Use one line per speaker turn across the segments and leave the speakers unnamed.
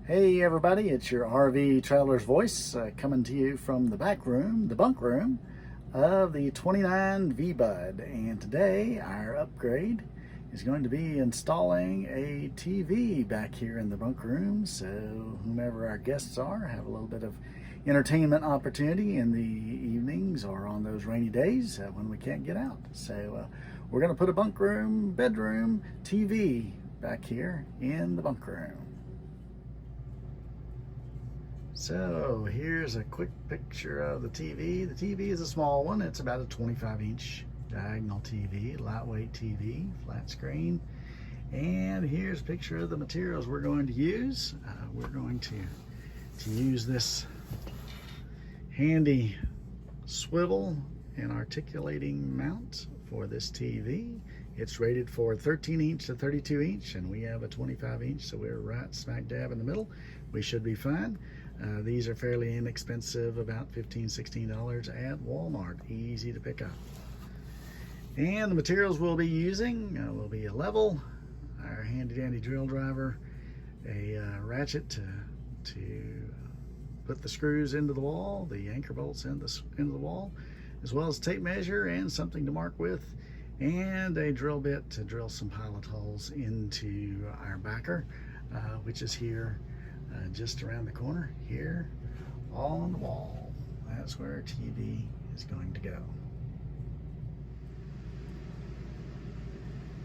Hey everybody, it's your RV Traveler's Voice coming to you from the back room, the bunk room of the 29 V-Bud. And today our upgrade is going to be installing a TV back here in the bunk room, so whomever our guests are have a little bit of entertainment opportunity in the evenings or on those rainy days when we can't get out. So we're going to put a bunk room, bedroom TV back here in the bunk room. So here's a quick picture of the TV. The TV is a small one. It's about a 25-inch diagonal TV, lightweight TV, flat screen. And here's a picture of the materials we're going to use. We're going to use this handy swivel and articulating mount for this TV. It's rated for 13-inch to 32-inch, and we have a 25-inch, so we're right smack dab in the middle. We should be fine. These are fairly inexpensive, about $15, $16 at Walmart. Easy to pick up. And the materials we'll be using will be a level, our handy dandy drill driver, a ratchet to put the screws into the wall, the anchor bolts into the wall, as well as tape measure and something to mark with, and a drill bit to drill some pilot holes into our backer, which is here just around the corner here on the wall. That's where our TV is going to go.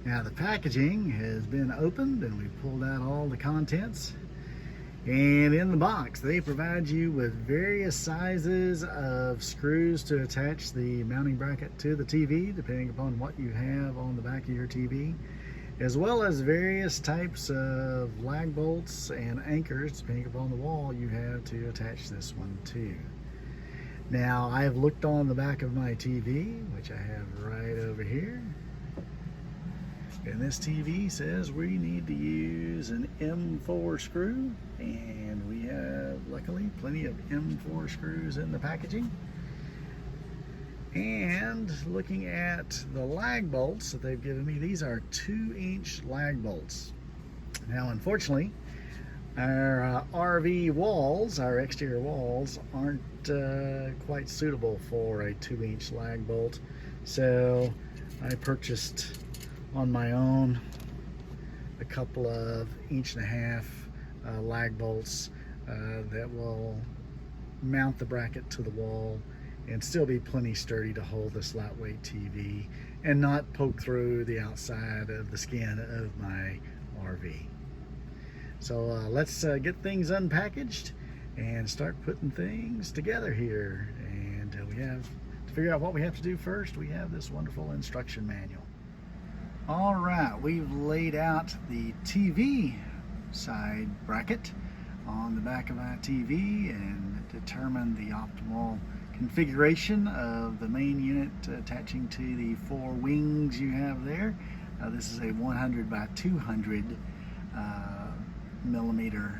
Now the packaging has been opened and we pulled out all the contents, and in the box they provide you with various sizes of screws to attach the mounting bracket to the TV depending upon what you have on the back of your TV, as well as various types of lag bolts and anchors depending upon the wall you have to attach this one to. Now I have looked on the back of my TV, which I have right over here, and this TV says we need to use an M4 screw, and we have luckily plenty of M4 screws in the packaging. And looking at the lag bolts that they've given me, these are 2-inch lag bolts. Now unfortunately our RV walls, our exterior walls, aren't quite suitable for a 2-inch lag bolt, so I purchased on my own a couple of 1.5-inch lag bolts that will mount the bracket to the wall and still be plenty sturdy to hold this lightweight TV and not poke through the outside of the skin of my RV. So let's get things unpackaged and start putting things together here. And we have to figure out what we have to do first. We have this wonderful instruction manual. All right, we've laid out the TV side bracket on the back of our TV and determined the optimal configuration of the main unit attaching to the 4 wings you have there. This is a 100 by 200 millimeter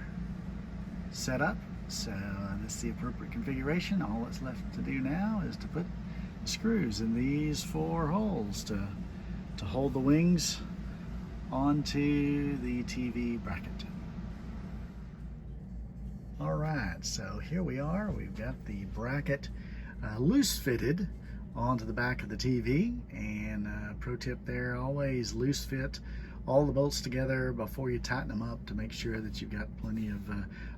setup, so this is the appropriate configuration. All that's left to do now is to put the screws in these 4 holes to hold the wings onto the TV bracket. All right, so here we are. We've got the bracket loose fitted onto the back of the TV, and pro tip there, always loose fit all the bolts together before you tighten them up to make sure that you've got plenty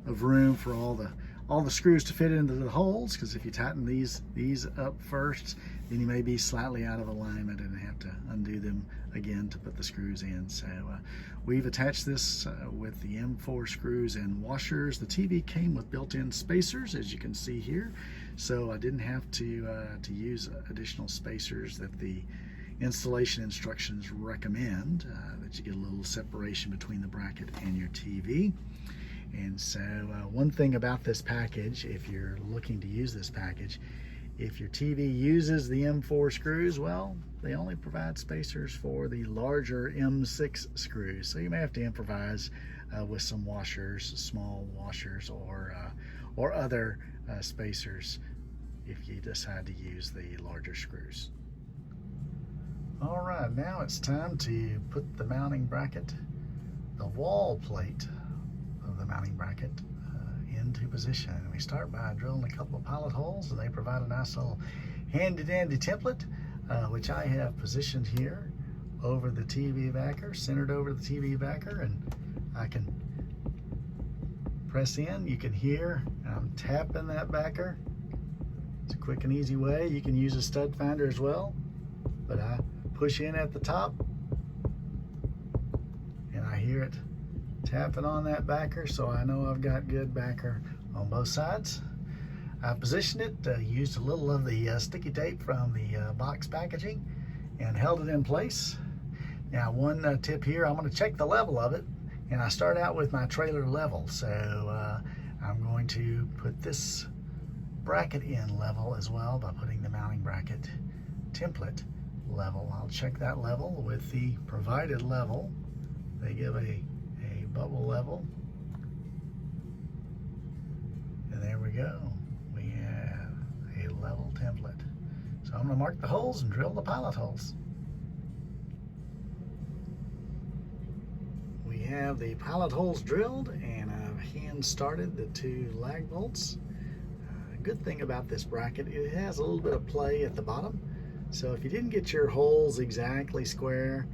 of room for all the screws to fit into the holes, because if you tighten these up first, then you may be slightly out of alignment and have to undo them again to put the screws in. So we've attached this with the M4 screws and washers. The TV came with built-in spacers, as you can see here, so I didn't have to use additional spacers that the installation instructions recommend, that you get a little separation between the bracket and your TV. And so one thing about this package, if you're looking to use this package, if your TV uses the M4 screws, well, they only provide spacers for the larger M6 screws, so you may have to improvise with some washers, small washers, or other spacers if you decide to use the larger screws. All right, now it's time to put the mounting bracket, the wall plate of the mounting bracket into position. And we start by drilling a couple of pilot holes, and they provide a nice little handy-dandy template, which I have positioned here over the TV backer, centered over the TV backer, and I can press in. You can hear I'm tapping that backer. It's a quick and easy way. You can use a stud finder as well, but I push in at the top and I hear it tapping on that backer, so I know I've got good backer on both sides. I positioned it, used a little of the sticky tape from the box packaging and held it in place. Now, one tip here, I'm going to check the level of it, and I start out with my trailer level. So I'm going to put this bracket in level as well by putting the mounting bracket template level. I'll check that level with the provided level. They give a bubble level. And there we go. We have a level template. So I'm going to mark the holes and drill the pilot holes. We have the pilot holes drilled, and I've hand started the 2 lag bolts. Good thing about this bracket, it has a little bit of play at the bottom. So if you didn't get your holes exactly square,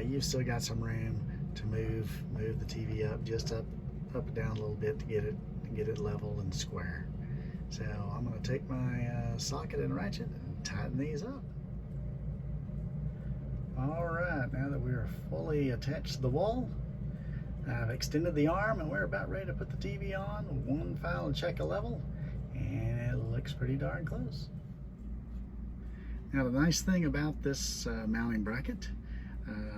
you've still got some room to move the TV up, just up and down a little bit to get it level and square. So I'm going to take my socket and ratchet and tighten these up. All right, now that we're fully attached to the wall, I've extended the arm and we're about ready to put the TV on. One final check of level, and it looks pretty darn close. Now, the nice thing about this mounting bracket,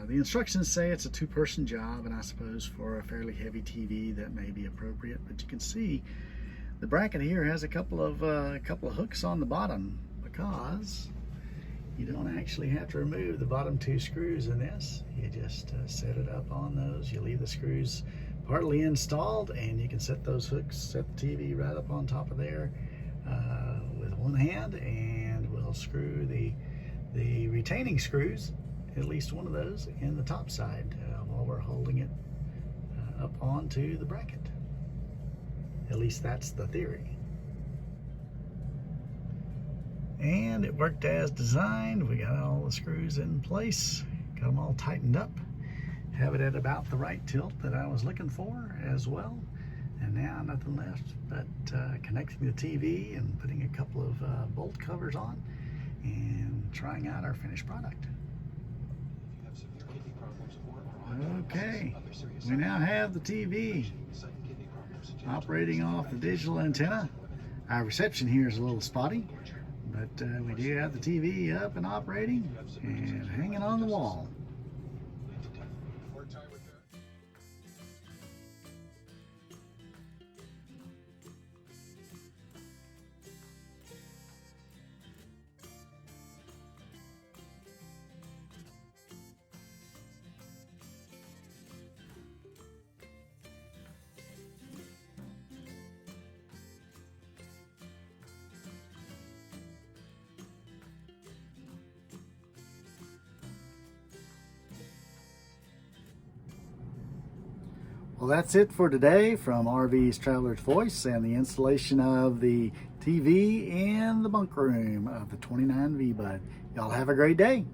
the instructions say it's a 2-person job, and I suppose for a fairly heavy TV that may be appropriate, but you can see the bracket here has a couple of hooks on the bottom, because you don't actually have to remove the bottom 2 screws in this. You just set it up on those. You leave the screws partly installed, and you can set those hooks, set the TV right up on top of there with one hand, and we'll screw the retaining screws, at least one of those, in the top side while we're holding it up onto the bracket. At least that's the theory. And it worked as designed. We got all the screws in place, got them all tightened up, have it at about the right tilt that I was looking for as well. And now nothing left but connecting the TV and putting a couple of bolt covers on and trying out our finished product. Okay, we now have the TV operating off the digital antenna. Our reception here is a little spotty, but we do have the TV up and operating and hanging on the wall. Well, that's it for today from RV's Traveler's Voice and the installation of the TV in the bunk room of the 29 V-Bud. Y'all have a great day.